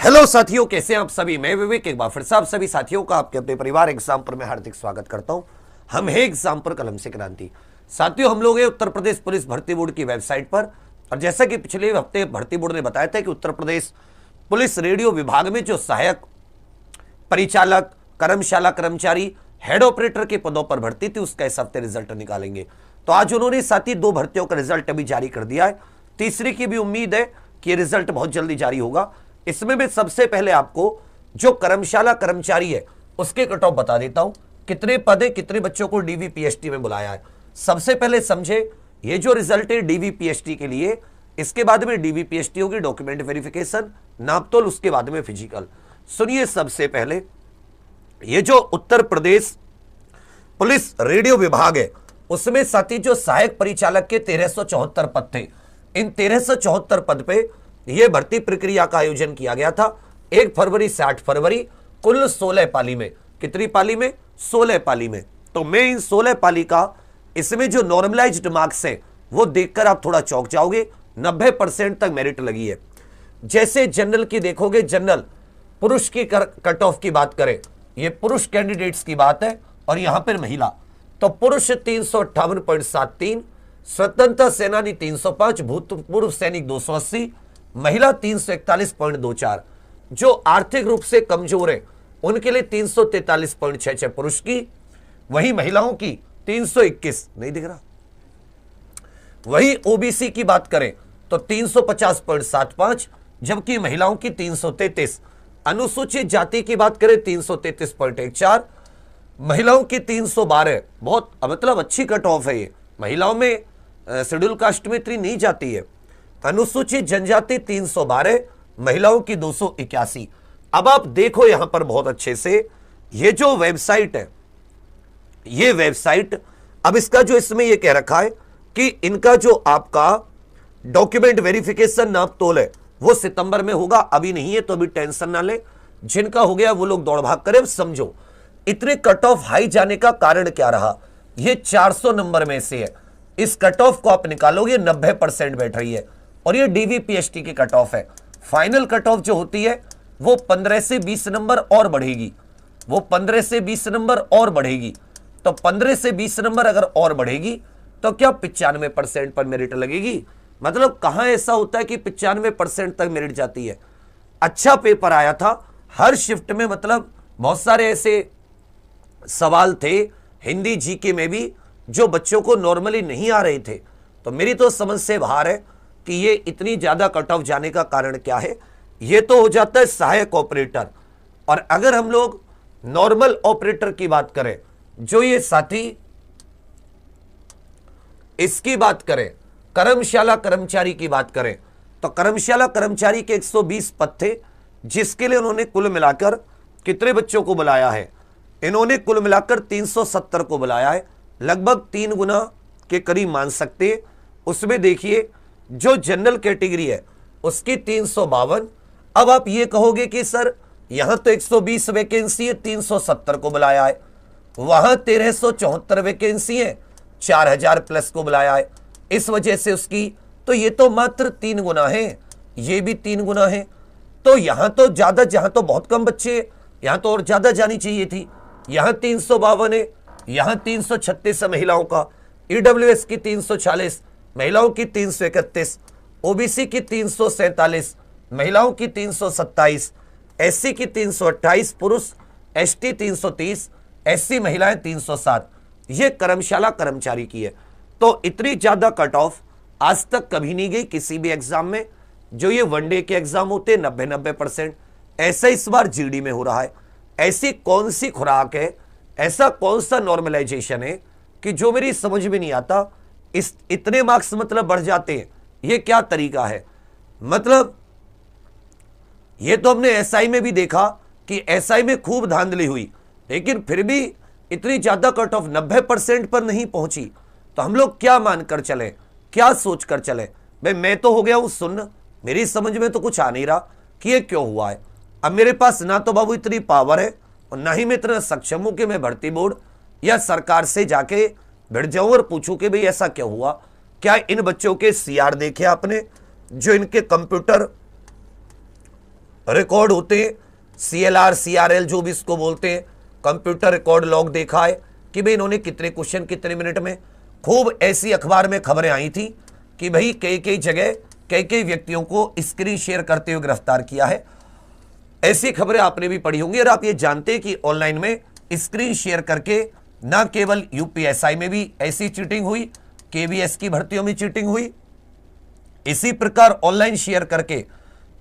Hello साथियों, कैसे हैं आप सभी। मैं विवेक एक बार फिर से आप सभी साथियों का आपके अपने परिवार एग्जाम पर मैं हार्दिक स्वागत करता हूं। हम हैं एग्जाम पर कलम से क्रांति। साथियों, हम लोग हैं उत्तर प्रदेश पुलिस भर्ती बोर्ड की वेबसाइट पर, और जैसा कि पिछले हफ्ते भर्ती बोर्ड ने बताया था कि उत्तर प्रदेश पुलिस रेडियो विभाग में जो सहायक परिचालक, कर्मशाला कर्मचारी, हेड ऑपरेटर के पदों पर भर्ती थी, उसका इस हफ्ते रिजल्ट निकालेंगे। तो आज उन्होंने साथी 2 भर्तियों का रिजल्ट अभी जारी कर दिया है। तीसरी की भी उम्मीद है कि ये रिजल्ट बहुत जल्दी जारी होगा। इसमें मैं सबसे पहले आपको जो कर्मशाला कर्मचारी है उसके कट ऑफ बता देता हूं, कितने पद है, कितने बच्चों को डीवीपीएसटी में बुलाया है। सबसे पहले समझे, ये जो रिजल्ट है डीवीपीएसटी के लिए, इसके बाद में डीवीपीएसटी होगी डॉक्यूमेंट वेरिफिकेशन, नापतोल, उसके बाद में फिजिकल। सुनिए, सबसे पहले ये जो उत्तर प्रदेश पुलिस रेडियो विभाग है उसमें साथी जो सहायक परिचालक के 1374 पद थे, इन 1374 पद पे यह भर्ती प्रक्रिया का आयोजन किया गया था 1 फरवरी से 8 फरवरी, कुल 16 पाली में। कितनी पाली में? 16 पाली में। तो मैं इन 16 पाली का इसमें जो नॉर्मलाइज्ड मार्क्स है वो देखकर आप थोड़ा चौंक जाओगे। 90% तक मेरिट लगी है। जैसे जनरल की देखोगे, जनरल पुरुष की कट ऑफ की बात करें, ये पुरुष कैंडिडेट्स की बात है, और यहां पर महिला तो पुरुष 358.73, स्वतंत्रता सेनानी 305, भूतपूर्व सैनिक 280, महिला 341.24। जो आर्थिक रूप से कमजोर है उनके लिए 343.66 पुरुष की, वही महिलाओं की 321, नहीं दिख रहा। वही ओबीसी की बात करें तो 350.75, जबकि महिलाओं की 333। अनुसूचित जाति की बात करें 333.14, महिलाओं की 312। बहुत मतलब अच्छी कट ऑफ है ये। महिलाओं में शेड्यूल कास्ट में इतनी नहीं जाती है। अनुसूचित जनजाति 312, महिलाओं की 281। अब आप देखो यहां पर बहुत अच्छे से, ये जो वेबसाइट है, ये वेबसाइट, अब इसका जो इसमें ये कह रखा है कि इनका जो आपका डॉक्यूमेंट वेरिफिकेशन नापतोल है वो सितंबर में होगा। अभी नहीं है तो अभी टेंशन ना ले, जिनका हो गया वो लोग दौड़ भाग करें। समझो इतने कट ऑफ हाई जाने का कारण क्या रहा। ये 400 नंबर में से है, इस कट ऑफ को आप निकालोगे 90% बैठ रही है, और ये डीवीपीएसटी की कट ऑफ है। फाइनल कट ऑफ जो होती है वो 15 से 20 नंबर और बढ़ेगी, वो 15 से 20 नंबर और बढ़ेगी। तो 15 से 20 नंबर अगर और बढ़ेगी तो क्या 95% पर मेरिट लगेगी। मतलब कहां ऐसा होता है कि 95% तक मेरिट जाती है। अच्छा पेपर आया था हर शिफ्ट में, मतलब बहुत सारे ऐसे सवाल थे हिंदी जीके में भी जो बच्चों को नॉर्मली नहीं आ रहे थे। तो मेरी तो समझ से बाहर है कि ये इतनी ज्यादा कट ऑफ जाने का कारण क्या है। ये तो हो जाता है सहायक ऑपरेटर, और अगर हम लोग नॉर्मल ऑपरेटर की बात करें, जो ये साथी इसकी बात करें, कर्मशाला कर्मचारी की बात करें, तो कर्मशाला कर्मचारी के 120 पद थे, जिसके लिए उन्होंने कुल मिलाकर कितने बच्चों को बुलाया है? इन्होंने कुल मिलाकर 370 को बुलाया है, लगभग 3 गुना के करीब मान सकते हैं। उसमें देखिए जो जनरल कैटेगरी है उसकी 352। अब आप ये कहोगे कि सर यहां तो 120 वैकेंसी है, 370 को बुलाया है, वहां 1374 वैकेंसी है, 4000 प्लस को बुलाया है, इस वजह से उसकी, तो ये तो मात्र 3 गुना है, ये भी 3 गुना है। तो यहां तो ज्यादा, जहां तो बहुत कम बच्चे, यहां तो और ज्यादा जानी चाहिए थी। यहां 352 है, यहां 336 है महिलाओं का, ईडब्ल्यूएस की 340, महिलाओं की 331, ओबीसी की 347, महिलाओं की 327, एससी की 328, पुरुष एसटी 330, एससी महिलाएं 307। ये कर्मशाला कर्मचारी की है। तो इतनी ज्यादा कट ऑफ आज तक कभी नहीं गई किसी भी एग्जाम में। जो ये वनडे के एग्जाम होते 90% ऐसा इस बार जीडी में हो रहा है। ऐसी कौन सी खुराक है, ऐसा कौन सा नॉर्मलाइजेशन है कि जो मेरी समझ में नहीं आता। इस इतने मार्क्स मतलब बढ़ जाते हैं, ये क्या तरीका है? मतलब ये तो हमने एसआई में भी देखा कि एसआई में खूब धांधली हुई, लेकिन फिर भी इतनी ज्यादा कट ऑफ 90% पर नहीं पहुंची। तो हम लोग क्या मानकर चले, क्या सोच कर चले? भाई मैं तो हो गया हूं सुन्न, मेरी समझ में तो कुछ आ नहीं रहा कि ये क्यों हुआ है। अब मेरे पास ना तो बाबू इतनी पावर है और ना ही मैं इतना सक्षम हूं कि मैं भर्ती बोर्ड या सरकार से जाके भिड़ जाऊं और पूछूं कि भाई ऐसा क्यों हुआ। क्या इन बच्चों के सीआर देखे आपने, जो इनके कंप्यूटर रिकॉर्ड होते हैं, CLR CRL जो भी इसको बोलते हैं, कंप्यूटर रिकॉर्ड लॉग देखा है कि भाई इन्होंने कितने क्वेश्चन कितने मिनट में। खूब ऐसी अखबार में खबरें आई थी कि भाई कई कई जगह कई कई व्यक्तियों को स्क्रीन शेयर करते हुए गिरफ्तार किया है। ऐसी खबरें आपने भी पढ़ी होंगी। और आप ये जानते हैं कि ऑनलाइन में स्क्रीन शेयर करके ना केवल UPSI में भी ऐसी चीटिंग हुई, KVS की भर्तियों में चीटिंग हुई, इसी प्रकार ऑनलाइन शेयर करके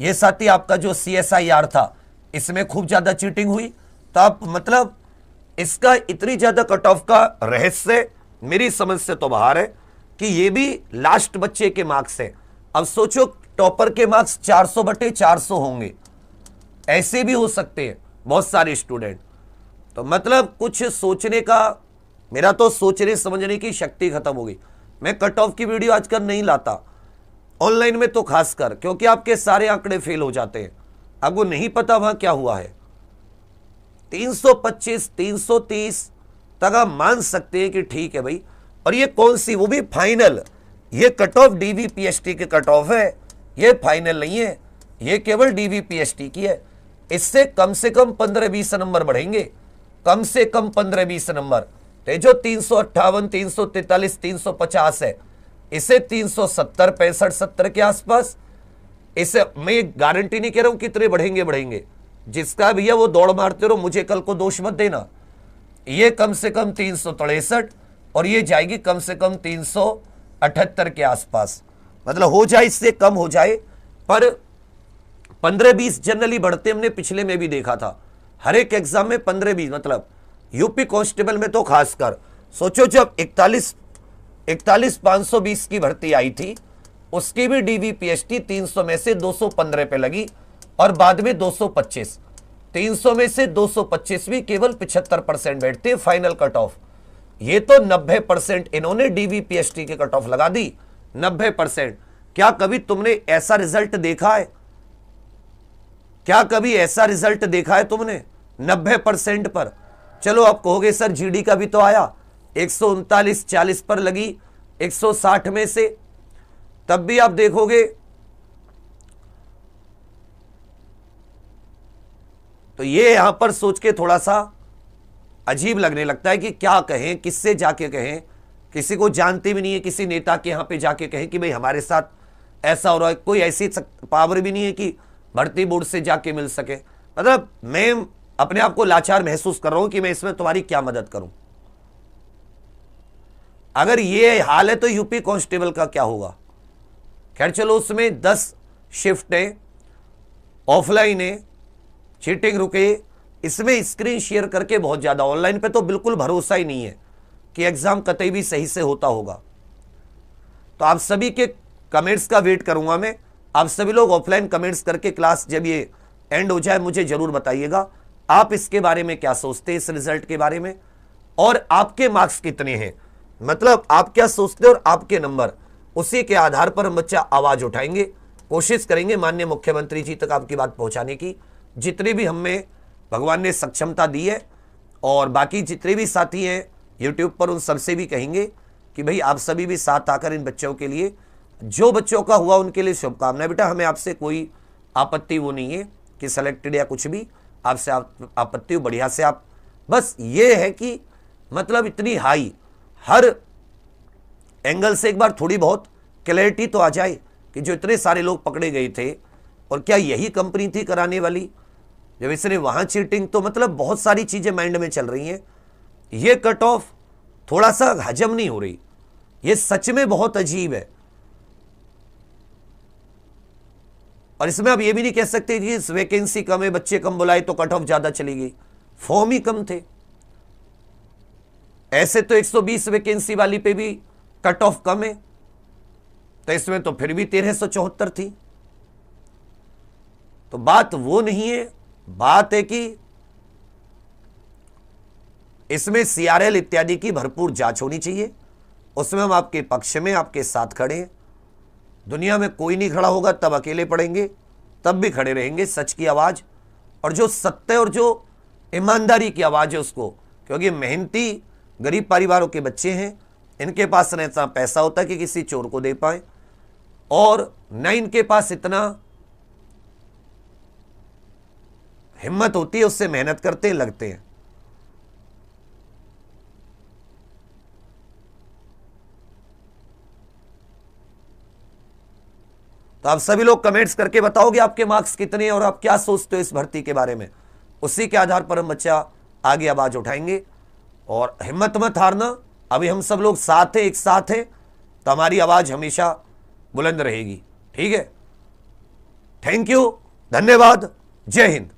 ये साथी आपका जो CSIR था इसमें खूब ज्यादा चीटिंग हुई। तो आप मतलब इसका इतनी ज्यादा कट ऑफ का रहस्य मेरी समझ से तो बाहर है कि ये भी लास्ट बच्चे के मार्क्स है। अब सोचो टॉपर के मार्क्स 400/400 होंगे, ऐसे भी हो सकते हैं बहुत सारे स्टूडेंट। तो मतलब कुछ सोचने का, मेरा तो सोचने समझने की शक्ति खत्म हो गई। मैं कट ऑफ की वीडियो आजकल नहीं लाता ऑनलाइन में, तो खासकर क्योंकि आपके सारे आंकड़े फेल हो जाते हैं। आपको नहीं पता वहां क्या हुआ है। 325 330 तक आप मान सकते हैं कि ठीक है भाई। और ये कौन सी, वो भी फाइनल, ये कट ऑफ DVPST के कट ऑफ है, ये फाइनल नहीं है, ये केवल DVPST की है। इससे कम से कम 15-20 नंबर बढ़ेंगे, कम से कम 15-20 नंबर। तो जो 358 343 350 है, इसे 370 65 70 के आसपास, इसे मैं गारंटी नहीं कह रहा हूं कितने बढ़ेंगे, जिसका भैया वो दौड़ मारते रहो, मुझे कल को दोष मत देना। ये कम से कम 363 और ये जाएगी कम से कम 378 के आसपास, मतलब हो जाए इससे कम हो जाए। पर 15-20 जनरली बढ़ते, हमने पिछले में भी देखा था हर एक एग्जाम में 15-20, मतलब यूपी कांस्टेबल में तो खासकर। सोचो जब 41 520 की भर्ती आई थी, उसकी भी DVPST 300 में से 215 पे लगी और बाद में 225। 300 में से 225 भी केवल 75% बैठते फाइनल कट ऑफ। ये तो 90% इन्होंने DVPST के कट ऑफ लगा दी, 90%। क्या कभी तुमने ऐसा रिजल्ट देखा है? क्या कभी ऐसा रिजल्ट देखा है तुमने 90% पर? चलो आप कहोगे सर GD का भी तो आया, 139-40 पर लगी 160 में से, तब भी आप देखोगे तो ये यहां पर सोच के थोड़ा सा अजीब लगने लगता है कि क्या कहें, किससे जाके कहें। किसी को जानते भी नहीं है, किसी नेता के यहां पे जाके कहें कि भाई हमारे साथ ऐसा हो रहा है। कोई ऐसी पावर भी नहीं है कि भर्ती बोर्ड से जाके मिल सके। मतलब मैं अपने आप को लाचार महसूस कर रहा हूं कि मैं इसमें तुम्हारी क्या मदद करूं। अगर ये हाल है तो यूपी कांस्टेबल का क्या होगा? खैर चलो, उसमें 10 शिफ्ट है, ऑफलाइन है, चीटिंग रुके, इसमें स्क्रीन शेयर करके बहुत ज्यादा। ऑनलाइन पे तो बिल्कुल भरोसा ही नहीं है कि एग्जाम कतई भी सही से होता होगा। तो आप सभी के कमेंट्स का वेट करूंगा मैं। आप सभी लोग ऑफलाइन कमेंट्स करके क्लास जब ये एंड हो जाए मुझे जरूर बताइएगा आप इसके बारे में क्या सोचते हैं, इस रिजल्ट के बारे में, और आपके मार्क्स कितने हैं। मतलब आप क्या सोचते हैं और आपके नंबर, उसी के आधार पर हम बच्चा आवाज उठाएंगे, कोशिश करेंगे माननीय मुख्यमंत्री जी तक आपकी बात पहुंचाने की, जितनी भी हमें भगवान ने सक्षमता दी है। और बाकी जितने भी साथी हैं यूट्यूब पर, उन सबसे भी कहेंगे कि भाई आप सभी भी साथ आकर इन बच्चों के लिए, जो बच्चों का हुआ उनके लिए शुभकामनाएं। बेटा हमें आपसे कोई आपत्ति वो नहीं है कि सेलेक्टेड या कुछ भी, आपसे आपत्ति बढ़िया से आप, बस ये है कि मतलब इतनी हाई हर एंगल से एक बार थोड़ी बहुत क्लैरिटी तो आ जाए कि जो इतने सारे लोग पकड़े गए थे, और क्या यही कंपनी थी कराने वाली जब इसने वहां चीटिंग, तो मतलब बहुत सारी चीजें माइंड में चल रही हैं। ये कट ऑफ थोड़ा सा हजम नहीं हो रही, ये सच में बहुत अजीब है। और इसमें आप ये भी नहीं कह सकते कि इस वैकेंसी कम है, बच्चे कम बुलाए तो कट ऑफ ज्यादा चली गई, फॉर्म ही कम थे। ऐसे तो 120 वैकेंसी वाली पे भी कट ऑफ कम है, तो इसमें तो फिर भी 1374 थी। तो बात वो नहीं है, बात है कि इसमें CRL इत्यादि की भरपूर जांच होनी चाहिए। उसमें हम आपके पक्ष में, आपके साथ खड़े हैं। दुनिया में कोई नहीं खड़ा होगा, तब अकेले पड़ेंगे, तब भी खड़े रहेंगे सच की आवाज, और जो सत्य और जो ईमानदारी की आवाज है उसको। क्योंकि मेहनती गरीब परिवारों के बच्चे हैं, इनके पास न इतना पैसा होता कि किसी चोर को दे पाए, और न इनके पास इतना हिम्मत होती है उससे मेहनत करते हैं, लगते हैं। तो आप सभी लोग कमेंट्स करके बताओगे आपके मार्क्स कितने हैं और आप क्या सोचते हो इस भर्ती के बारे में। उसी के आधार पर हम बच्चा आगे आवाज उठाएंगे। और हिम्मत मत हारना, अभी हम सब लोग साथ हैं, एक साथ हैं, तो हमारी आवाज हमेशा बुलंद रहेगी। ठीक है, थैंक यू, धन्यवाद, जय हिंद।